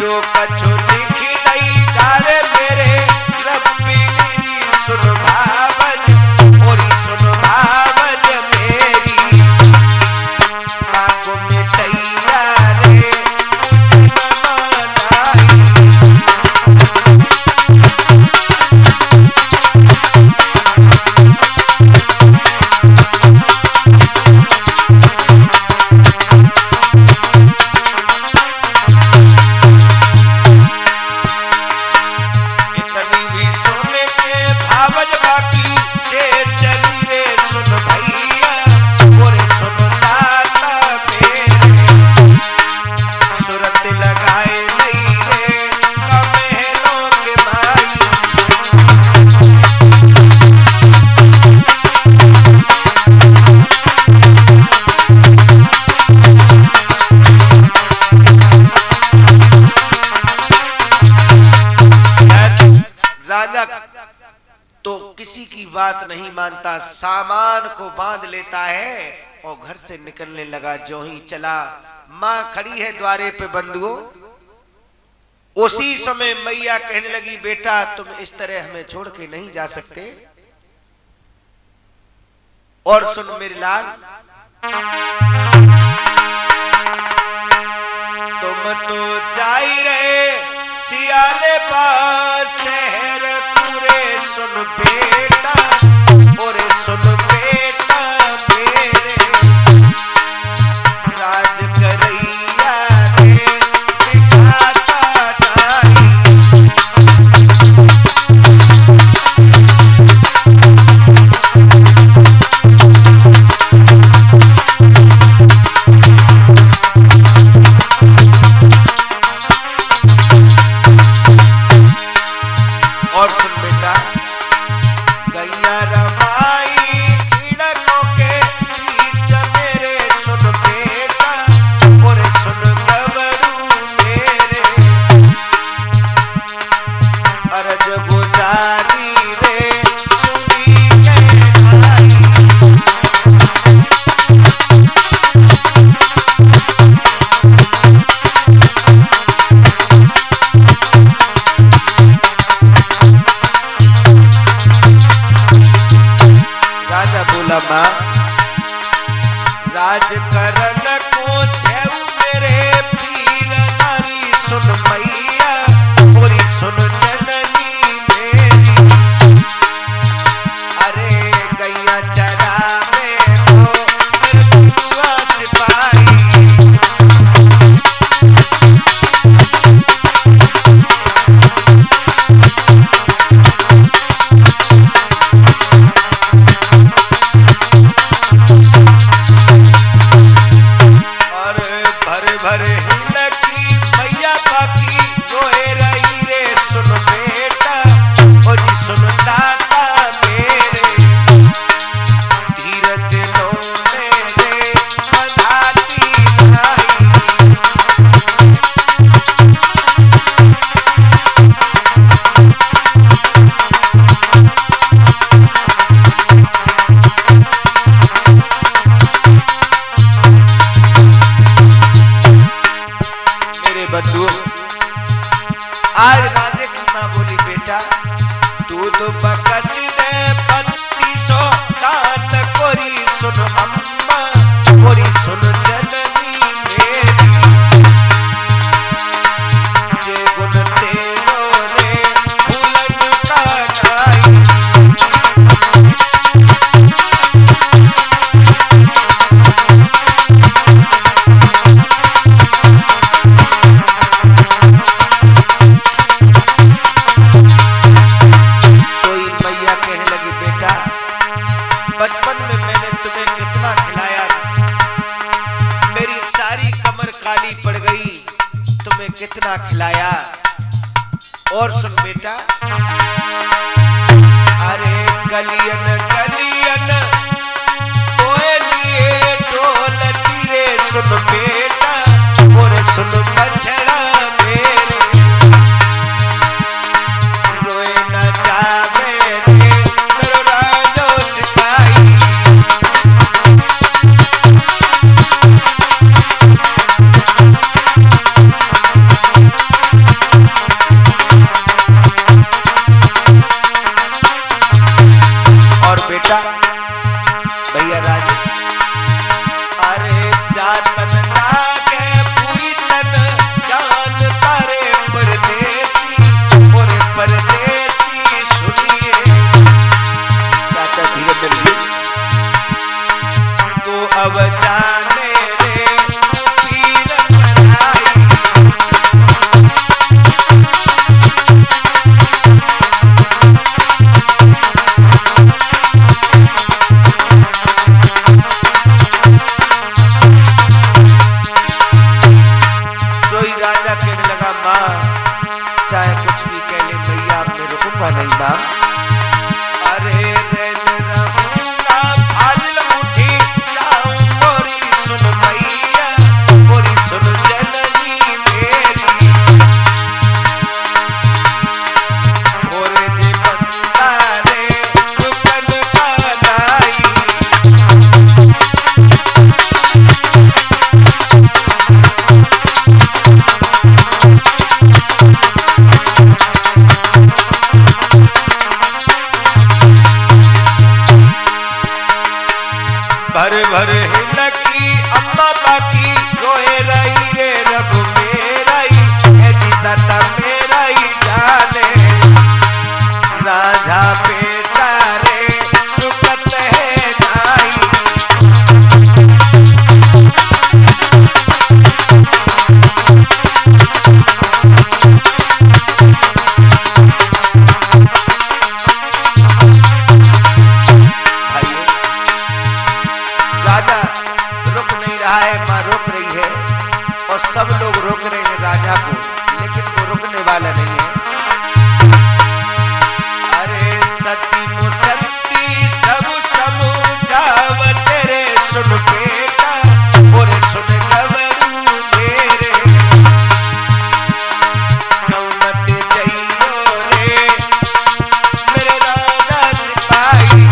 जो कछु लिखी नहीं गाले मेरे रब्बी सुन भावज और सुन भावज मेरी माँ को मिटैया रे किसी की बात नहीं मानता, सामान को बांध लेता है और घर से निकलने लगा। जो ही चला, मां खड़ी है द्वारे पे बंधुओं। उसी समय मैया कहने लगी, बेटा तुम इस तरह हमें छोड़ के नहीं जा सकते। और सुन मेरे लाल, तुम तो जा ही रहे सियाले पास शहर पूरे। सुन बेटा और सुन बेटा मेरे राज करैया रे दिखाता नहीं। और सुन बेटा, गैया रमाई खिड़कों के बीच मेरे। सुन बेटा और सुन गबरू मेरे अर्ज गुजारी रे सुनी के भाई। राजा बोला, मां राज करन को छेव मेरे पीर नारी। सुन मैया और सुन जननी मेरी, अरे गैया चरावे को निर्दुआ सिपाही। आज राधे की मां बोली, बेटा तू तो बकसी दे पत्ती सो काट कोरी। सुन अम्मा कोरी सुन जननी मेरी, जे गुण तेरो रे भूलन का नाई। बचपन में मैंने तुम्हें कितना खिलाया, मेरी सारी कमर काली पड़ गई, तुम्हें कितना खिलाया। और सुन बेटा, अरे गलियन गलियन तोए लिए ढोल तीरे। सुन बेटा और सुन बछड़ा मेरे रोए न जावे रे मेरो राजो सिपाही। राजा कहने लगा माँ चाहे कुछ भी कह ले भैया मैं रुकूंगा नहीं माँ। अरे सुन भैया मोरी सुन जननी मेरी भर भर हिलकी अम्मा बाकी रोए रही रे रब मेरा ही दाता मेरा ही जाने राजा बेटा रे रुकत है नाई। सब लोग रोक रहे हैं राजा को लेकिन वो रुकने वाला नहीं है। अरे सती मुसत्ती सब समझाव तेरे सुन बेटा और सुन गवरू मेरे नौमत जइयो रे मेरे राजा सिपाही।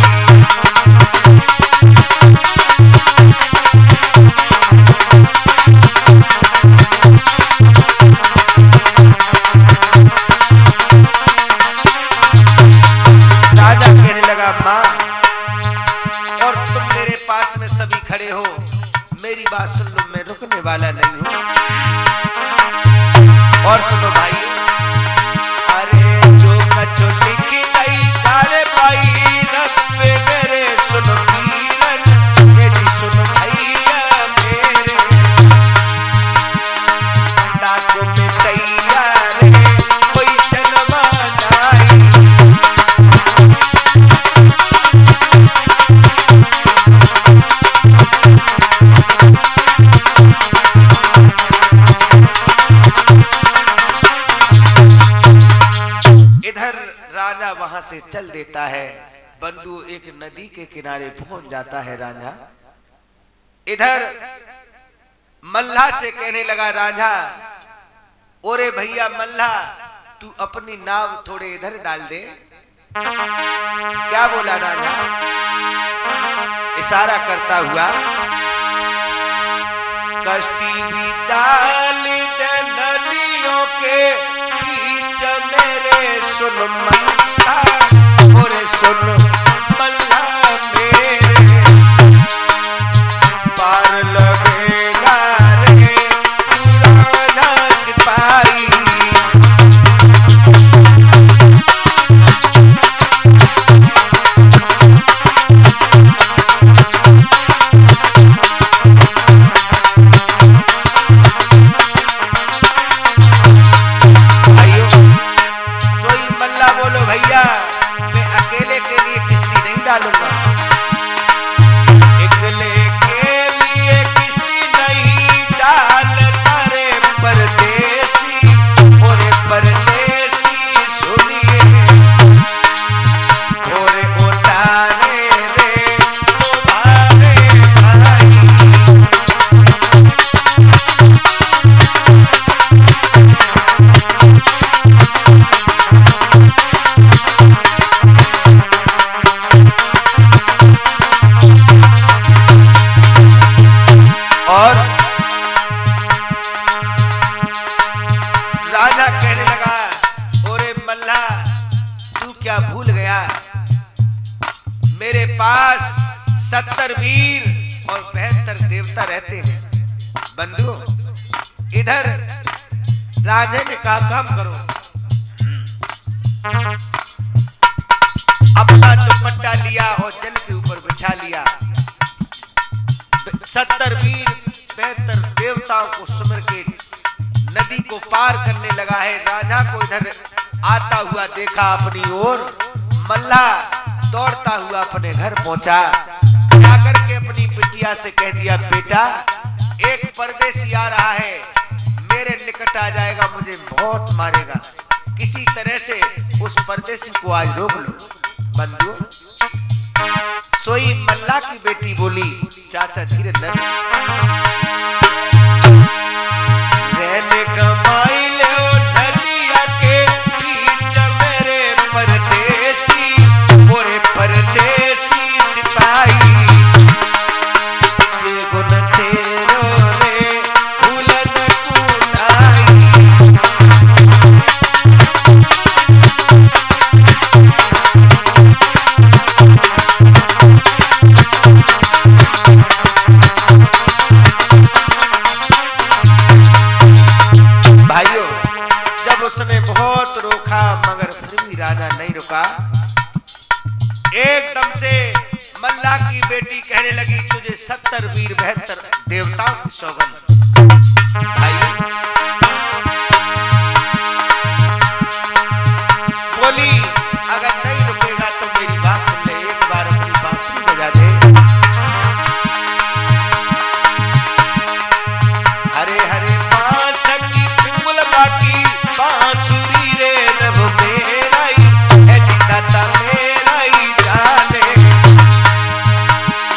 और तुम मेरे पास में सभी खड़े हो मेरी बात सुन लो मैं रुकने वाला नहीं हूं। और सुनो भाई अरे जो कचो लिखी नहीं काले पाई रब मेरे सुन पीरन मेरी सुन भैया मेरे नाकों में तैयार है कोई जन्मा नहीं। वहां से चल देता है बंधु एक नदी के किनारे पहुंच जाता है राजा। इधर मल्लाह से कहने लगा राजा ओरे भैया मल्लाह तू अपनी नाव थोड़े इधर डाल दे। क्या बोला राजा इशारा करता हुआ कश्ती भी डाल दे नदियों के बीच मेरे सुन मल्ला और सुन मल्ला मेरे पार लगेगा रे पुराना सिपाही। क्या भूल गया मेरे पास 70 वीर और 72 देवता रहते हैं। बंधु इधर राजा ने कहा काम करो अपना दुपट्टा लिया और जल के ऊपर बिछा लिया। 70 वीर 72 देवताओं को सुमर के नदी को पार करने लगा है। राजा को इधर आता हुआ देखा अपनी ओर। मल्लाह दौड़ता हुआ अपने घर पहुंचा। जाकर के अपनी बिटिया से कह दिया बेटा एक परदेसी आ रहा है मेरे निकट आ जाएगा मुझे बहुत मारेगा, किसी तरह से उस परदेसी को आज रोक लो। बंधुओं, सोई मल्ला की बेटी बोली, चाचा धीरे न रहने कमाई ले नदिया के बीच मेरे परदेसी, मोरे परदेसी सिपाही जे गुण तेरो रे भूलन कुनाई। भाइयों, जब उसने बहुत रोका मगर फिर भी राजा नहीं रुका। एकदम से मल्ला की बेटी कहने लगी, तुझे 70 वीर 72 देवताओं की सौगंध। भाइयों, बोली अगर नहीं रुकेगा तो मेरी बात सुन ले, एक बार अपनी बांसुरी बजा दे। हरे हरे बांस की पिंगुल बाकी बांसुरी रे रब मेरा ही है जिता मेरा ही जाने।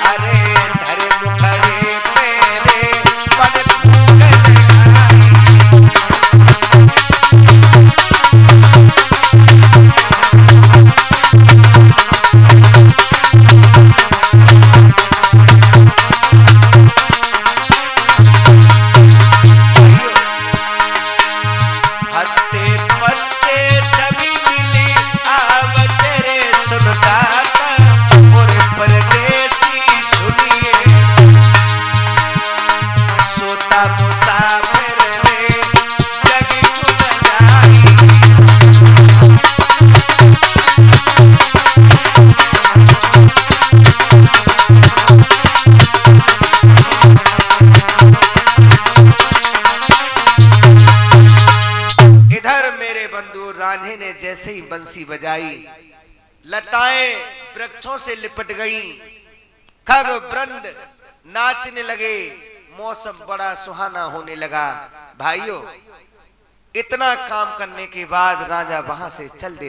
अरे धरे मुखड़े मेरे पद फूल लगाई। हत्ते पत्ते सभी मिले आव तेरे सुनता और परदेसी सुनिए। सोता मुसाफिर रे जग को बजाई। इधर मेरे बंधु रांझे ने जैसे ही बंसी बजाई, लताएं वृक्षों से लिपट गईं, खग वृंद नाचने लगे, मौसम बड़ा सुहाना होने लगा। भाइयों, इतना काम करने के बाद राजा वहां से चल दे